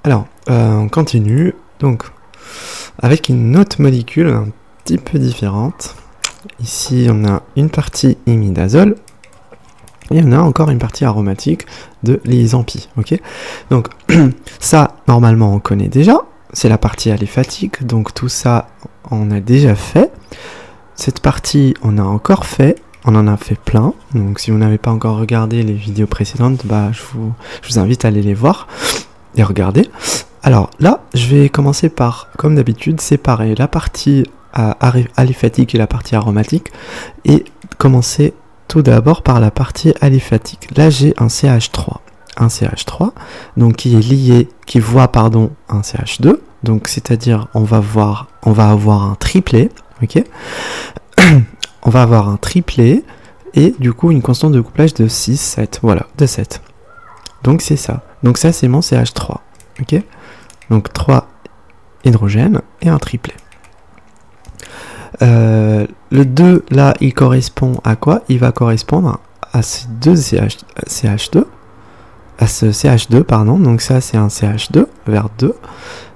Alors, on continue, donc, avec une autre molécule un petit peu différente. Ici, on a une partie imidazole, et on a encore une partie aromatique de l'isempie, ok? Donc, ça, normalement, on connaît déjà, c'est la partie aliphatique, donc tout ça, on a déjà fait. Cette partie, on a encore fait, on en a fait plein, donc si vous n'avez pas encore regardé les vidéos précédentes, bah, je vous invite à aller les voir et regarder. Alors là, je vais commencer par, comme d'habitude, séparer la partie aliphatique et la partie aromatique, et commencer tout d'abord par la partie aliphatique. Là, j'ai un CH3. Un CH3, donc qui est lié, qui voit, pardon, un CH2, donc c'est-à-dire on va avoir un triplet, ok? On va avoir un triplet, et du coup une constante de couplage de 6, 7, voilà, de 7. Donc c'est ça. Donc ça, c'est mon CH3, ok? Donc 3 hydrogènes et un triplet. Le 2, là, il correspond à quoi? Il va correspondre à ces deux CH2, à ce CH2, pardon. Donc ça, c'est un CH2 vers 2.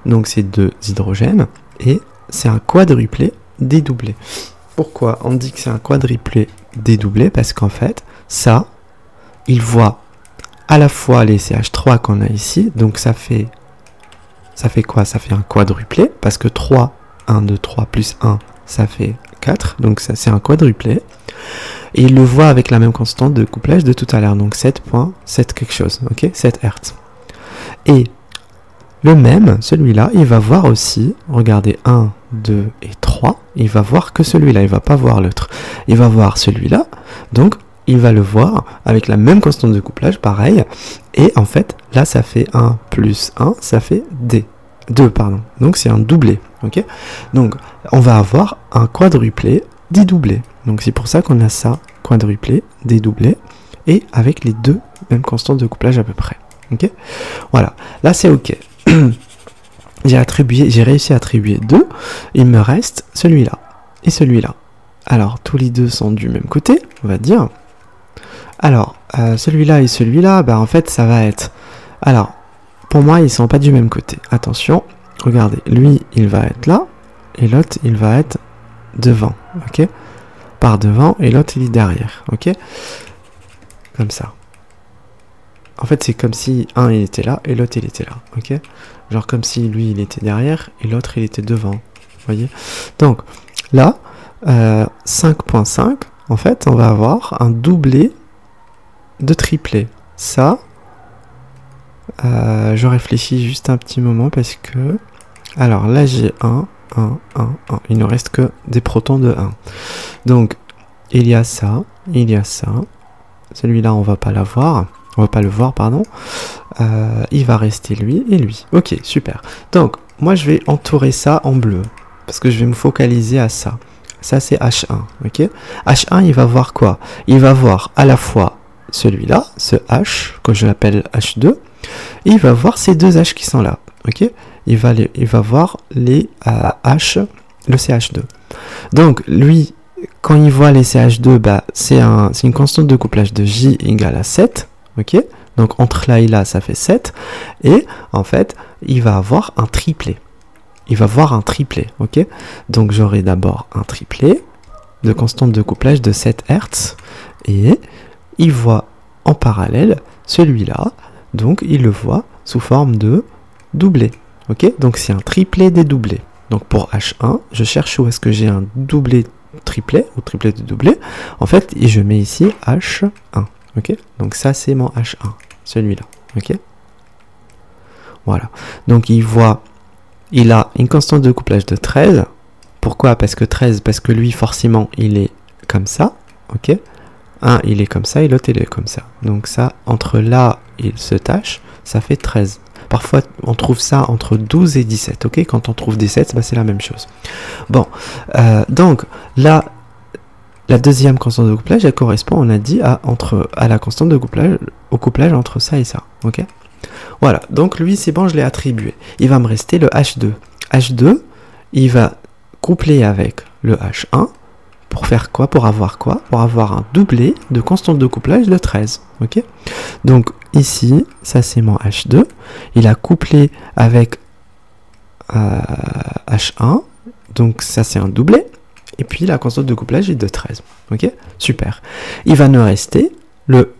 Donc c'est 2 hydrogènes. Et c'est un quadruplet dédoublé. Pourquoi on dit que c'est un quadruplet dédoublé? Parce qu'en fait, ça, il voit à la fois les CH3 qu'on a ici. Donc ça fait quoi? Ça fait un quadruplet. Parce que 3, 1, 2, 3 plus 1, ça fait 4, donc ça c'est un quadruplet. Et il le voit avec la même constante de couplage de tout à l'heure, donc 7.7 quelque chose, ok, 7 Hz. Et le même, celui-là, il va voir aussi, regardez, 1, 2 et 3, il va voir que celui-là, il va pas voir l'autre. Il va voir celui-là, donc il va le voir avec la même constante de couplage, pareil. Et en fait, là, ça fait 1 plus 1, ça fait 2, pardon. Donc c'est un doublé, ok? Donc on va avoir un quadruplé dédoublé. Donc c'est pour ça qu'on a ça, quadruplé dédoublé, et avec les deux mêmes constantes de couplage à peu près, ok? Voilà, là c'est ok. J'ai réussi à attribuer 2, il me reste celui-là et celui-là. Alors tous les deux sont du même côté, on va dire. Alors celui-là et celui-là, bah en fait ça va être... Alors, pour moi, ils sont pas du même côté. Attention, regardez, lui, il va être là, et l'autre, il va être devant, ok? Par devant, et l'autre, il est derrière, ok? Comme ça. En fait, c'est comme si un, il était là, et l'autre, il était là, ok? Genre comme si lui, il était derrière, et l'autre, il était devant, vous voyez? Donc, là, 5.5, en fait, on va avoir un doublé de triplet. Ça... je réfléchis juste un petit moment parce que... Alors là j'ai 1. Il ne reste que des protons de 1. Donc il y a ça, il y a ça. Celui-là on va pas l'avoir. On va pas le voir, pardon. Il va rester lui et lui. Ok, super. Donc moi je vais entourer ça en bleu. Parce que je vais me focaliser à ça. Ça c'est H1, ok? H1 il va voir quoi? Il va voir à la fois celui-là, ce H, que je l'appelle H2, et il va voir ces deux H qui sont là, ok? Il va voir les H, le CH2. Donc, lui, quand il voit les CH2, bah, c'est une constante de couplage de J égale à 7, ok? Donc, entre là et là, ça fait 7, et en fait, il va avoir un triplet. Il va voir un triplet, ok? Donc, j'aurai d'abord un triplet de constante de couplage de 7 Hz, et il voit en parallèle celui-là, donc il le voit sous forme de doublé, ok? Donc c'est un triplet dédoublé. Donc pour H1, je cherche où est-ce que j'ai un doublé triplet, ou triplet dédoublé, en fait, et je mets ici H1, ok? Donc ça c'est mon H1, celui-là, ok? Voilà, donc il a une constante de couplage de 13, pourquoi? Parce que 13, parce que lui forcément il est comme ça, ok? Un il est comme ça et l'autre il est comme ça. Donc ça, entre là et ce tâche, ça fait 13. Parfois on trouve ça entre 12 et 17, ok? Quand on trouve 17, bah, c'est la même chose. Bon, donc là, la deuxième constante de couplage, elle correspond, on a dit, à la constante de couplage, au couplage entre ça et ça, ok? Voilà, donc lui c'est bon, je l'ai attribué. Il va me rester le H2. H2, il va coupler avec le H1, Pour faire quoi? Pour avoir quoi? Pour avoir un doublet de constante de couplage de 13. Ok? Donc ici, ça c'est mon H2. Il a couplé avec H1. Donc ça c'est un doublet. Et puis la constante de couplage est de 13. Ok? Super. Il va nous rester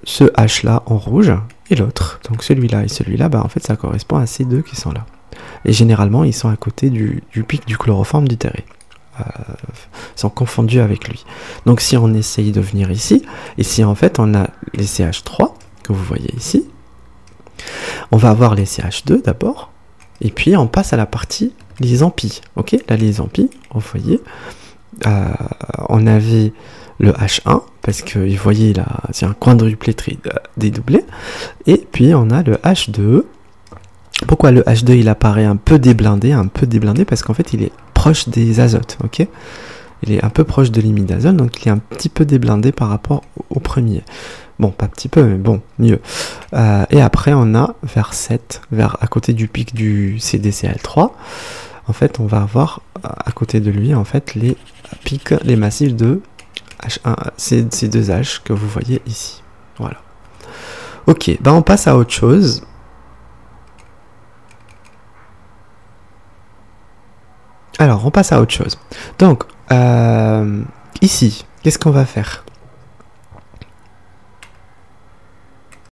ce H là en rouge et l'autre. Donc celui-là et celui-là, bah en fait ça correspond à ces deux qui sont là. Et généralement ils sont à côté du pic du chloroforme deutéré. Sont confondus avec lui. Donc si on essaye de venir ici, en fait on a les CH3 que vous voyez ici, on va avoir les CH2 d'abord, et puis on passe à la partie liaison pi. Ok, la liaison pi, vous voyez, on avait le H1 parce que vous voyez là c'est un quadruplé dédoublé, et puis on a le H2. Pourquoi le H2 il apparaît un peu déblindé parce qu'en fait il est proche des azotes, ok? Il est un peu proche de l'imide d'azote, donc il est un petit peu déblindé par rapport au premier. Bon, pas petit peu, mais bon, mieux. Et après, on a vers 7, à côté du pic du CDCl3, en fait, on va avoir à côté de lui, en fait, les pics, les massifs de H1, ces deux H que vous voyez ici. Voilà. Ok, ben on passe à autre chose. Alors, on passe à autre chose. Donc, ici, qu'est-ce qu'on va faire?